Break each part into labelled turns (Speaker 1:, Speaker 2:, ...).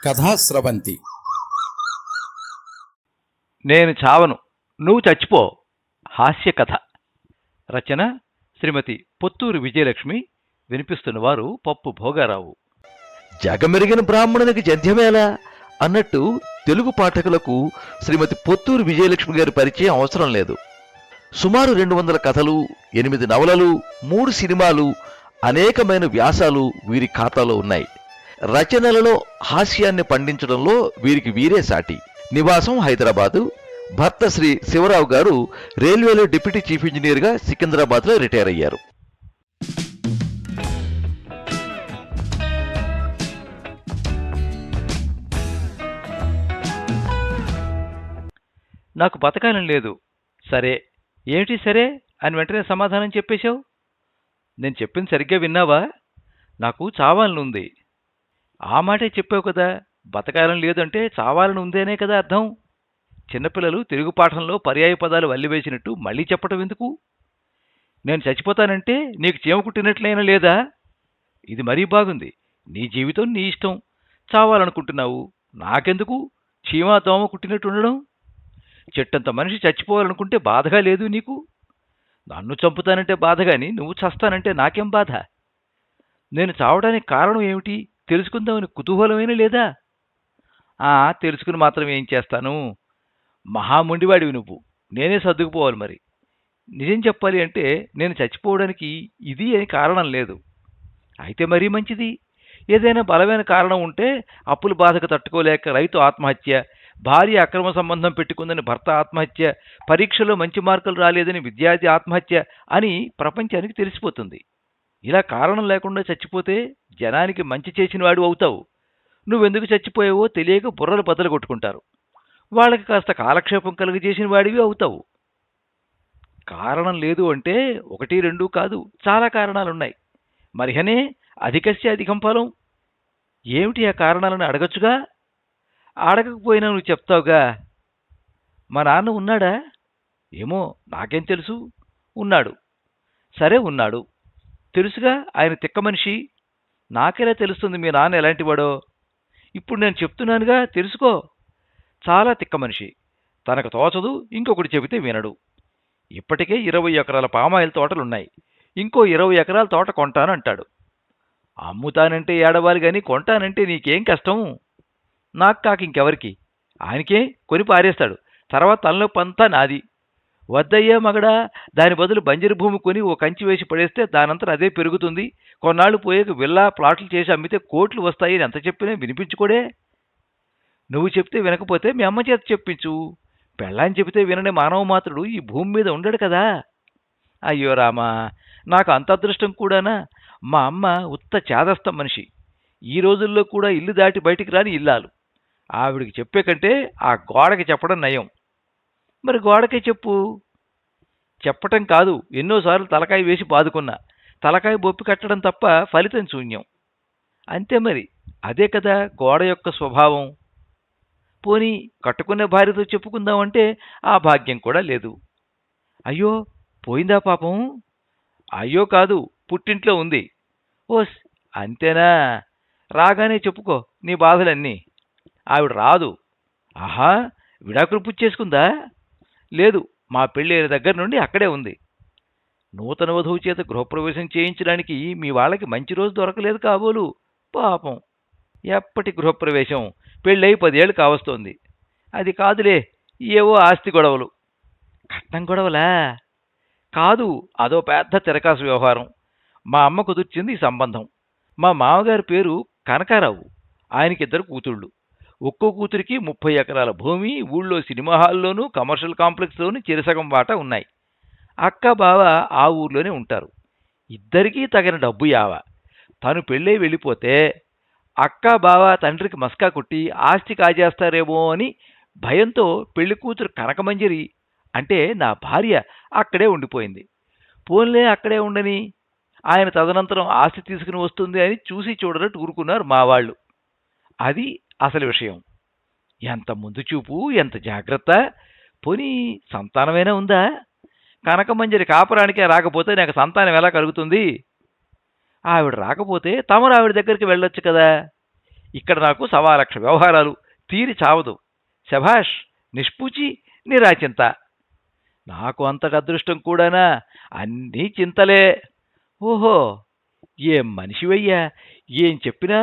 Speaker 1: కథాస్రవంతి.
Speaker 2: నేను చావను, నువ్వు చచ్చిపో. హాస్య కథ. రచన శ్రీమతి పొత్తూరు విజయలక్ష్మి. వినిపిస్తున్నవారు పప్పు భోగారావు.
Speaker 3: జగమెరిగిన బ్రాహ్మణునికి జంధ్యమేలా అన్నట్టు తెలుగు పాఠకులకు శ్రీమతి పొత్తూరు విజయలక్ష్మి గారి పరిచయం అవసరం లేదు. సుమారు 200 కథలు, 8 నవలలు, 3 సినిమాలు, అనేకమైన వ్యాసాలు వీరి ఖాతాలో ఉన్నాయి. రచనలలో హాస్యాన్ని పండించడంలో వీరికి వీరే సాటి. నివాసం హైదరాబాదు. భర్త శ్రీ శివరావు గారు రైల్వేలో డిప్యూటీ చీఫ్ ఇంజనీర్గా సికింద్రాబాద్లో రిటైర్ అయ్యారు.
Speaker 2: నాకు బతకాలని లేదు. సరే, ఏమిటి సరే అని వెంటనే సమాధానం చెప్పేశావు. నేను చెప్పింది సరిగ్గా విన్నావా? నాకు చావాలని ఉంది. ఆ మాటే చెప్పావు కదా. బతకాలని లేదంటే చావాలని ఉందేనే కదా అర్థం. చిన్నపిల్లలు తెలుగు పాఠంలో పర్యాయ పదాలు వల్లివేసినట్టు మళ్ళీ చెప్పటం ఎందుకు? నేను చచ్చిపోతానంటే నీకు చీమ కుట్టినట్లయినా లేదా? ఇది మరీ బాగుంది. నీ జీవితం నీ ఇష్టం. చావాలనుకుంటున్నావు, నాకెందుకు చీమా దోమ కుట్టినట్టు ఉండడం? చెట్టంత మనిషి చచ్చిపోవాలనుకుంటే బాధగా లేదు నీకు? నన్ను చంపుతానంటే బాధ గాని నువ్వు చస్తానంటే నాకేం బాధ? నేను చావడానికి కారణం ఏమిటి తెలుసుకుందామని కుతూహలమైనా లేదా? తెలుసుకుని మాత్రం ఏం చేస్తాను? మహాముండివాడివి నువ్వు. నేనే సర్దుకుపోవాలి మరి. నిజం చెప్పాలి అంటే నేను చచ్చిపోవడానికి ఇది అని కారణం లేదు. అయితే మరీ మంచిది. ఏదైనా బలమైన కారణం ఉంటే అప్పుల బాధకు తట్టుకోలేక రైతు ఆత్మహత్య, భార్య అక్రమ సంబంధం పెట్టుకుందని భర్త ఆత్మహత్య, పరీక్షలో మంచి మార్కులు రాలేదని విద్యార్థి ఆత్మహత్య అని ప్రపంచానికి తెలిసిపోతుంది. ఇలా కారణం లేకుండా చచ్చిపోతే జనానికి మంచి చేసినవాడు అవుతావు. నువ్వెందుకు చచ్చిపోయావో తెలియక బుర్రలు బద్దలు కొట్టుకుంటారు. వాళ్ళకి కాస్త కాలక్షేపం కలుగజేసిన వాడివి అవుతావు. కారణం లేదు అంటే 1, 2 కాదు, చాలా కారణాలున్నాయి. మరిహనే అధికస్య అధికం ఫలం. ఏమిటి ఆ కారణాలను అడగచ్చుగా? అడగకపోయినా నువ్వు చెప్తావుగా. మా నాన్న ఉన్నాడా? ఏమో, నాకేం తెలుసు. ఉన్నాడు. సరే, ఉన్నాడు. తెలుసుగా. ఆయన తిక్క మనిషి. నాకెలా తెలుస్తుంది మీ నాన్న ఎలాంటివాడో? ఇప్పుడు నేను చెప్తున్నానుగా, తెలుసుకో. చాలా తిక్క మనిషి. తనకు తోచదు, ఇంకొకటి చెబితే వినడు. ఇప్పటికే 20 ఎకరాల పామాయిల్ తోటలున్నాయి. ఇంకో 20 ఎకరాల తోట కొంటానంటాడు. అమ్ముతానంటే ఏడవాలి గాని కొంటానంటే నీకేం కష్టం? నాకు కాక ఇంకెవరికి? ఆయనకే కొని పారేస్తాడు. తర్వాత తలనొప్పంతా నాది. వద్దయ్యా మగడా, దాని బదులు బంజరు భూమి కొని ఓ కంచి వేసి పడేస్తే దానంతా అదే పెరుగుతుంది. కొన్నాళ్ళు పోయాక విల్లా ప్లాట్లు చేసి అమ్మితే కోట్లు వస్తాయని ఎంత చెప్పినా వినిపించుకోడే. నువ్వు చెప్తే వినకపోతే మీ అమ్మ చేత చెప్పించు. పెళ్ళాన్ని చెబితే వినని మానవ మాత్రుడు ఈ భూమి మీద ఉండడు కదా. అయ్యో రామా, నాకు అంత అదృష్టం కూడానా? మా అమ్మ ఉత్త చేదస్తం మనిషి. ఈ రోజుల్లో కూడా ఇల్లు దాటి బయటికి రాని ఇల్లాలు. ఆవిడికి చెప్పే కంటే ఆ గోడకి చెప్పడం నయం. మరి గోడకే చెప్పు. చెప్పటం కాదు, ఎన్నోసార్లు తలకాయ వేసి బాదుకున్నా. తలకాయ బొప్పి కట్టడం తప్ప ఫలితం శూన్యం. అంతే మరి. అదే కదా గోడ యొక్క స్వభావం. పోనీ కట్టుకున్న భార్యతో చెప్పుకుందామంటే ఆ భాగ్యం కూడా లేదు. అయ్యో, పోయిందా పాపం? అయ్యో కాదు, పుట్టింట్లో ఉంది. ఓస్, అంతేనా? రాగానే చెప్పుకో నీ బాధలన్నీ. ఆవిడ రాదు. ఆహా, విడాకులు పుచ్చేసుకుందా? లేదు, మా పెళ్ళైన దగ్గర నుండి అక్కడే ఉంది. నూతన వధువు చేత గృహప్రవేశం చేయించడానికి మీ వాళ్ళకి మంచి రోజు దొరకలేదు కాబోలు. పాపం. ఎప్పటి గృహప్రవేశం? పెళ్ళై 10 ఏళ్ళు కావస్తోంది. అది కాదులే, ఏవో ఆస్తి గొడవలు. కట్నం గొడవలా? కాదు, అదో పెద్ద తిరకాసు వ్యవహారం. మా అమ్మ కుదుర్చింది ఈ సంబంధం. మా మామగారి పేరు కనకారావు. ఆయనకిద్దరు కూతుళ్ళు. ఒక్కో కూతురికి 30 ఎకరాల భూమి, ఊళ్ళో సినిమా హాల్లోనూ కమర్షియల్ కాంప్లెక్స్లోనూ చెరిసగం వాటా ఉన్నాయి. అక్క బావ ఆ ఊర్లోనే ఉంటారు. ఇద్దరికీ తగిన డబ్బు యావ. తను పెళ్ళై వెళ్ళిపోతే అక్క బావ తండ్రికి మస్కా కొట్టి ఆస్తి కాజేస్తారేమో అని భయంతో పెళ్లి కూతురు కనకమంజరి అంటే నా భార్య అక్కడే ఉండిపోయింది. పోన్లే, అక్కడే ఉండని, ఆయన తదనంతరం ఆస్తి తీసుకుని వస్తుంది అని చూసి చూడనట్టు ఊరుకున్నారు మా వాళ్ళు. అది అసలు విషయం. ఎంత ముందు చూపు, ఎంత జాగ్రత్త! పోనీ సంతానమైనా ఉందా? కనకమంజరి కాపురానికే రాకపోతే నాకు సంతానం ఎలా కలుగుతుంది? ఆవిడ రాకపోతే తమరు ఆవిడ దగ్గరికి వెళ్ళొచ్చు కదా. ఇక్కడ నాకు 1,00,000 వ్యవహారాలు తీరి చావదు. శభాష్, నిష్పూచి, నిరాచింత. నాకు అంతటి అదృష్టం కూడానా? అన్నీ చింతలే. ఓహో, ఏం మనిషివయ్యా! ఏం చెప్పినా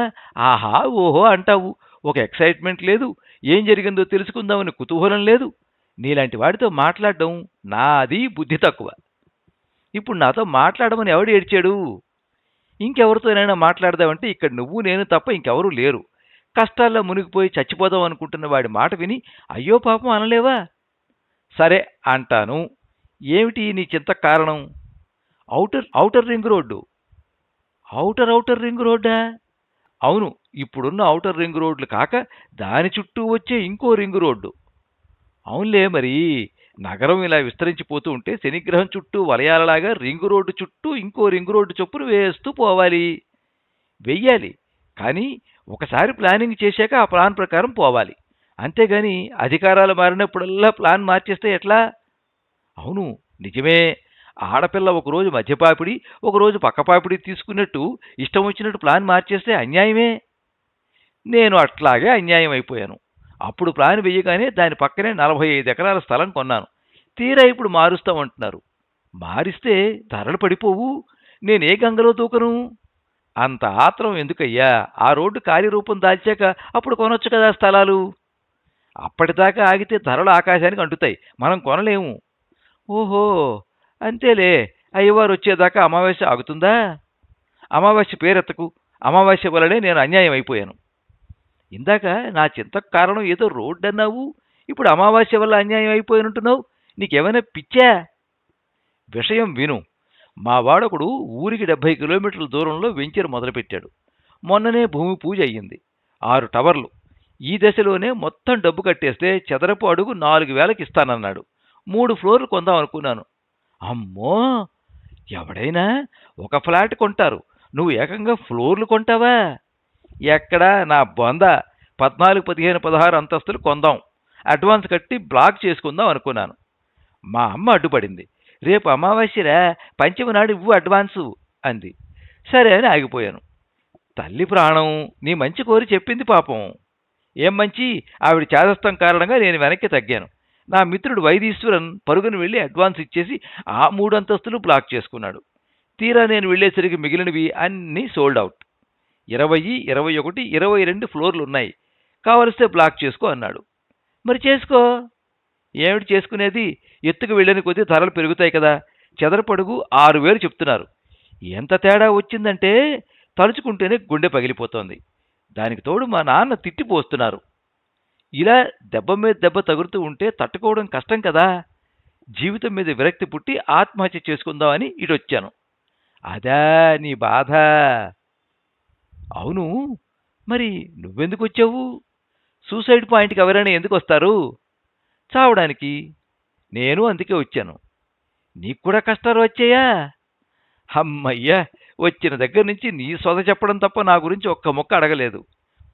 Speaker 2: ఆహా ఓహో అంటావు. ఒక ఎక్సైట్మెంట్ లేదు, ఏం జరిగిందో తెలుసుకుందామని కుతూహలం లేదు. నీలాంటి వాడితో మాట్లాడడం నాది బుద్ధి తక్కువ. ఇప్పుడు నాతో మాట్లాడమని ఎవడు ఏడ్చాడు? ఇంకెవరితోనైనా మాట్లాడదామంటే ఇక్కడ నువ్వు నేను తప్ప ఇంకెవరూ లేరు. కష్టాల్లో మునిగిపోయి చచ్చిపోదాం అనుకుంటున్న వాడి మాట విని అయ్యో పాపం అనలేవా? సరే అంటాను. ఏమిటి నీ చింత కారణం? Outer ring road. Outer ring రోడ్డా? అవును, ఇప్పుడున్న ఔటర్ రింగ్ రోడ్లు కాక దాని చుట్టూ వచ్చే ఇంకో రింగ్ రోడ్డు. అవునులే, మరి నగరం ఇలా విస్తరించిపోతూ ఉంటే శనిగ్రహం చుట్టూ వలయాలలాగా రింగు రోడ్డు చుట్టూ ఇంకో రింగు రోడ్డు చొప్పున వేస్తూ పోవాలి. వెయ్యాలి, కానీ ఒకసారి ప్లానింగ్ చేశాక ఆ ప్లాన్ ప్రకారం పోవాలి. అంతేగాని అధికారాలు మారినప్పుడల్లా ప్లాన్ మార్చేస్తే ఎట్లా? అవును, నిజమే. ఆడపిల్ల ఒకరోజు మధ్యపాపిడి, ఒకరోజు పక్కపాపిడి తీసుకున్నట్టు ఇష్టం వచ్చినట్టు ప్లాన్ మార్చేస్తే అన్యాయమే. నేను అట్లాగే అన్యాయం అయిపోయాను. అప్పుడు ప్లాన్ వెయ్యగానే దాని పక్కనే 45 ఎకరాల స్థలం కొన్నాను. తీరా ఇప్పుడు మారుస్తామంటున్నారు. మారిస్తే ధరలు పడిపోవు, నేనే గంగలో దూకను. అంత ఆత్రం ఎందుకయ్యా? ఆ రోడ్డు కార్యరూపం దాల్చాక అప్పుడు కొనొచ్చు కదా స్థలాలు. అప్పటిదాకా ఆగితే ధరలు ఆకాశానికి అంటుతాయి, మనం కొనలేము. ఓహో, అంతేలే. అయ్యవారు వచ్చేదాకా అమావాస్య ఆగుతుందా? అమావాస్య పేరెత్తకు. అమావాస్య వల్లనే నేను అన్యాయం అయిపోయాను. ఇందాక నా చింతకు కారణం ఏదో రోడ్డు అన్నావు, ఇప్పుడు అమావాస్య వల్ల అన్యాయం అయిపోయినట్టున్నావు. నీకేమైనా పిచ్చా? విషయం విను. మా వాడొకడు ఊరికి 70 కిలోమీటర్ల దూరంలో వెంచర్ మొదలుపెట్టాడు. మొన్ననే భూమి పూజ అయ్యింది. 6 టవర్లు. ఈ దశలోనే మొత్తం డబ్బు కట్టేస్తే చదరపు అడుగు 4,000కి ఇస్తానన్నాడు. 3 ఫ్లోర్లు కొందాం అనుకున్నాను. అమ్మో, ఎవడైనా ఒక ఫ్లాట్ కొంటారు, నువ్వు ఏకంగా ఫ్లోర్లు కొంటావా? ఎక్కడా నా బొంద. 14, 15, 16 అంతస్తులు కొందాం, అడ్వాన్స్ కట్టి బ్లాక్ చేసుకుందాం అనుకున్నాను. మా అమ్మ అడ్డుపడింది. రేపు అమావాస్యరా, పంచమి నాడు ఇవ్వు అడ్వాన్సు అంది. సరే అని ఆగిపోయాను. తల్లి ప్రాణం, నీ మంచి కోరి చెప్పింది పాపం. ఏం మంచి? ఆవిడ చేదస్తం కారణంగా నేను వెనక్కి తగ్గాను. నా మిత్రుడు వైదీశ్వరన్ పరుగును వెళ్ళి అడ్వాన్స్ ఇచ్చేసి ఆ 3 అంతస్తులు బ్లాక్ చేసుకున్నాడు. తీరా నేను వెళ్ళేసరికి మిగిలినవి అన్నీ సోల్డ్ అవుట్. 20, 21, 22 ఫ్లోర్లు ఉన్నాయి. కావలిస్తే బ్లాక్ చేసుకో అన్నాడు. మరి చేసుకో. ఏమిటి చేసుకునేది? ఎత్తుకు వెళ్ళని కొద్దీ ధరలు పెరుగుతాయి కదా. చదరపడుగు 6,000 చెప్తున్నారు. ఎంత తేడా వచ్చిందంటే తలుచుకుంటేనే గుండె పగిలిపోతోంది. దానికి తోడు మా నాన్న తిట్టిపోస్తున్నారు. ఇలా దెబ్బ మీద దెబ్బ తగులుతూ ఉంటే తట్టుకోవడం కష్టం కదా. జీవితం మీద విరక్తి పుట్టి ఆత్మహత్య చేసుకుందామని ఇటొచ్చాను. అదా నీ బాధ? అవును, మరి నువ్వెందుకు వచ్చావు? సూసైడ్ పాయింట్కి ఎవరైనా ఎందుకు వస్తారు? చావడానికి. నేను అందుకే వచ్చాను. నీకు కూడా కష్టాలు వచ్చాయా? అమ్మయ్యా, వచ్చిన దగ్గర నుంచి నీ సొద చెప్పడం తప్ప నా గురించి ఒక్క ముక్క అడగలేదు.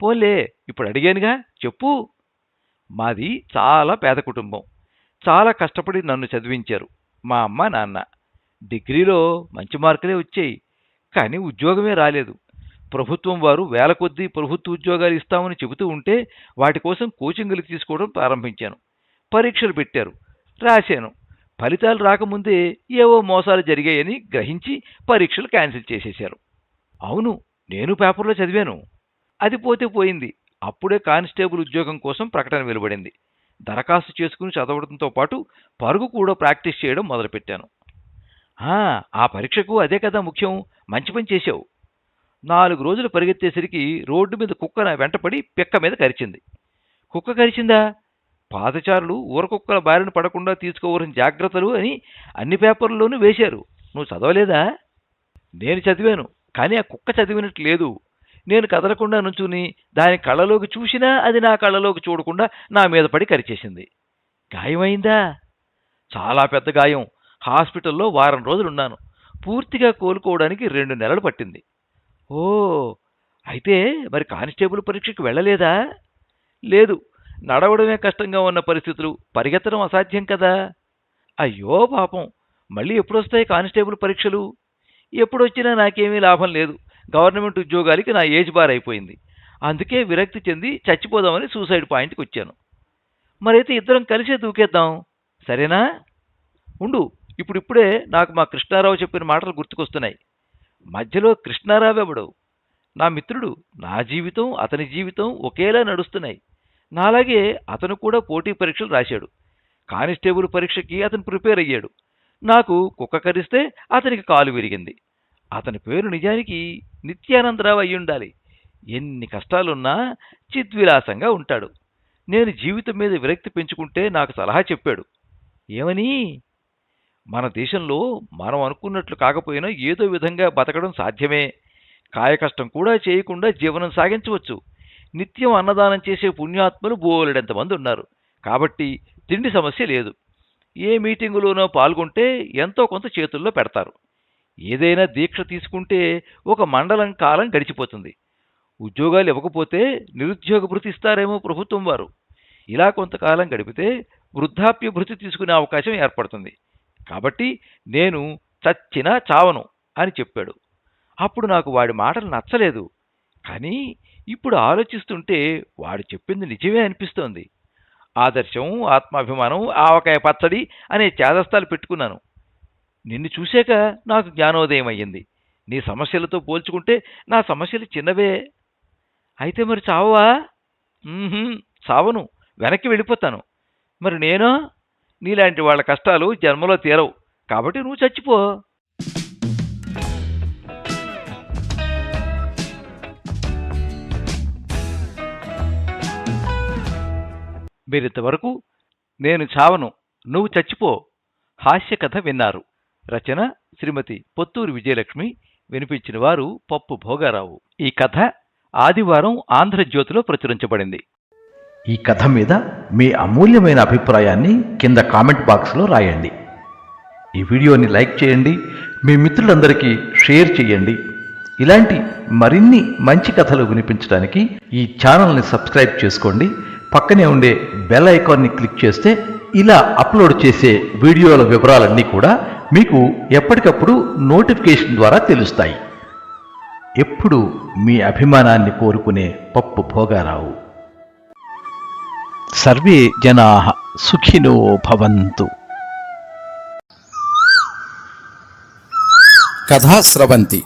Speaker 2: పోలే, ఇప్పుడు అడిగానుగా, చెప్పు. మాది చాలా పేద కుటుంబం. చాలా కష్టపడి నన్ను చదివించారు మా అమ్మ నాన్న. డిగ్రీలో మంచి మార్కులే వచ్చాయి, కానీ ఉద్యోగమే రాలేదు. ప్రభుత్వం వారు వేల కొద్దీ ప్రభుత్వ ఉద్యోగాలు ఇస్తామని చెబుతూ ఉంటే వాటి కోసం కోచింగులు తీసుకోవడం ప్రారంభించాను. పరీక్షలు పెట్టారు, రాశాను. ఫలితాలు రాకముందే ఏవో మోసాలు జరిగాయని గ్రహించి పరీక్షలు క్యాన్సిల్ చేసేశారు. అవును, నేను పేపర్లో చదివాను. అది పోతే పోయింది. అప్పుడే కానిస్టేబుల్ ఉద్యోగం కోసం ప్రకటన వెలువడింది. దరఖాస్తు చేసుకుని చదవడంతో పాటు పరుగు కూడా ప్రాక్టీస్ చేయడం మొదలుపెట్టాను. ఆ పరీక్షకు అదే కదా ముఖ్యం. మంచి పని చేశావు. 4 రోజులు పరిగెత్తేసరికి రోడ్డు మీద కుక్క నా వెంటపడి పిక్క మీద కరిచింది. కుక్క కరిచిందా? పాదచారులు ఊరకుక్కల బారిన పడకుండా తీసుకోవలసిన జాగ్రత్తలు అని అన్ని పేపర్లలోనూ వేశారు. నువ్వు చదవలేదా? నేను చదివాను, కానీ ఆ కుక్క చదివినట్టు లేదు. నేను కదలకుండా నుంచుని దాని కళ్ళలోకి చూసినా అది నా కళ్ళలోకి చూడకుండా నా మీద పడి కరిచేసింది. గాయమైందా? చాలా పెద్ద గాయం. హాస్పిటల్లో వారం రోజులున్నాను. పూర్తిగా కోలుకోవడానికి 2 నెలలు పట్టింది. ఓ, అయితే మరి కానిస్టేబుల్ పరీక్షకు వెళ్ళలేదా? లేదు, నడవడమే కష్టంగా ఉన్న పరిస్థితులు, పరిగెత్తడం అసాధ్యం కదా. అయ్యో పాపం, మళ్ళీ ఎప్పుడొస్తాయి కానిస్టేబుల్ పరీక్షలు? ఎప్పుడొచ్చినా నాకేమీ లాభం లేదు. గవర్నమెంట్ ఉద్యోగాలకి నా ఏజ్ బార్ అయిపోయింది. అందుకే విరక్తి చెంది చచ్చిపోదామని సూసైడ్ పాయింట్కి వచ్చాను. మరైతే ఇద్దరం కలిసే దూకేద్దాం, సరేనా? ఉండు, ఇప్పుడిప్పుడే నాకు మా కృష్ణారావు చెప్పిన మాటలు గుర్తుకొస్తున్నాయి. మధ్యలో కృష్ణారావు ఎవడు? నా మిత్రుడు. నా జీవితం అతని జీవితం ఒకేలా నడుస్తున్నాయి. నాలాగే అతను కూడా పోటీ పరీక్షలు రాశాడు. కానిస్టేబుల్ పరీక్షకి అతను ప్రిపేర్ అయ్యాడు. నాకు కుక్క కరిస్తే అతనికి కాలు విరిగింది. అతని పేరు నిజానికి నిత్యానందరావు అయ్యుండాలి. ఎన్ని కష్టాలున్నా చిద్విలాసంగా ఉంటాడు. నేను జీవితం మీద విరక్తి పెంచుకుంటే నాకు సలహా చెప్పాడు. ఏమని? మన దేశంలో మనం అనుకున్నట్లు కాకపోయినా ఏదో విధంగా బతకడం సాధ్యమే. కాయకష్టం కూడా చేయకుండా జీవనం సాగించవచ్చు. నిత్యం అన్నదానం చేసే పుణ్యాత్ములు బోలెడంతమంది ఉన్నారు. కాబట్టి తిండి సమస్య లేదు. ఏ మీటింగులోనో పాల్గొంటే ఎంతో కొంత చేతుల్లో పెడతారు. ఏదైనా దీక్ష తీసుకుంటే ఒక మండలం కాలం గడిచిపోతుంది. ఉద్యోగాలు ఇవ్వకపోతే నిరుద్యోగ భృతి ఇస్తారేమో ప్రభుత్వం వారు. ఇలా కొంతకాలం గడిపితే వృద్ధాప్య భృతి తీసుకునే అవకాశం ఏర్పడుతుంది. కాబట్టి నేను చచ్చినా చావను అని చెప్పాడు. అప్పుడు నాకు వాడి మాటలు నచ్చలేదు. కానీ ఇప్పుడు ఆలోచిస్తుంటే వాడు చెప్పింది నిజమే అనిపిస్తోంది. ఆదర్శం, ఆత్మాభిమానం, ఆవకాయ పచ్చడి అనే చేదస్తాలు పెట్టుకున్నాను. నిన్ను చూశాక నాకు జ్ఞానోదయం అయ్యింది. నీ సమస్యలతో పోల్చుకుంటే నా సమస్యలు చిన్నవే. అయితే మరి చావవా? చావను, వెనక్కి వెళ్ళిపోతాను. మరి నేనో? నీలాంటి వాళ్ళ కష్టాలు జన్మలో తీరవు. కాబట్టి నువ్వు చచ్చిపో. మీరింతవరకు నేను చావను, నువ్వు చచ్చిపో హాస్య కథ విన్నారు. రచన శ్రీమతి పొత్తూరి విజయలక్ష్మి. వినిపించిన వారు పప్పు భోగారావు. ఈ కథ ఆదివారం ఆంధ్రజ్యోతిలో ప్రచురించబడింది.
Speaker 3: ఈ కథ మీద మీ అమూల్యమైన అభిప్రాయాన్ని కింద కామెంట్ బాక్స్లో రాయండి. ఈ వీడియోని లైక్ చేయండి, మీ మిత్రులందరికీ షేర్ చేయండి. ఇలాంటి మరిన్ని మంచి కథలు వినిపించడానికి ఈ ఛానల్ని సబ్స్క్రైబ్ చేసుకోండి. పక్కనే ఉండే బెల్ ఐకాన్ని క్లిక్ చేస్తే ఇలా అప్లోడ్ చేసే వీడియోల వివరాలన్నీ కూడా మీకు ఎప్పటికప్పుడు నోటిఫికేషన్ ద్వారా తెలుస్తాయి. ఎప్పుడు మీ అభిమానాన్ని కోరుకునే పప్పు భోగారావు. సర్వే జనాః సుఖినో భవంతు.
Speaker 1: కథా స్రవంతి.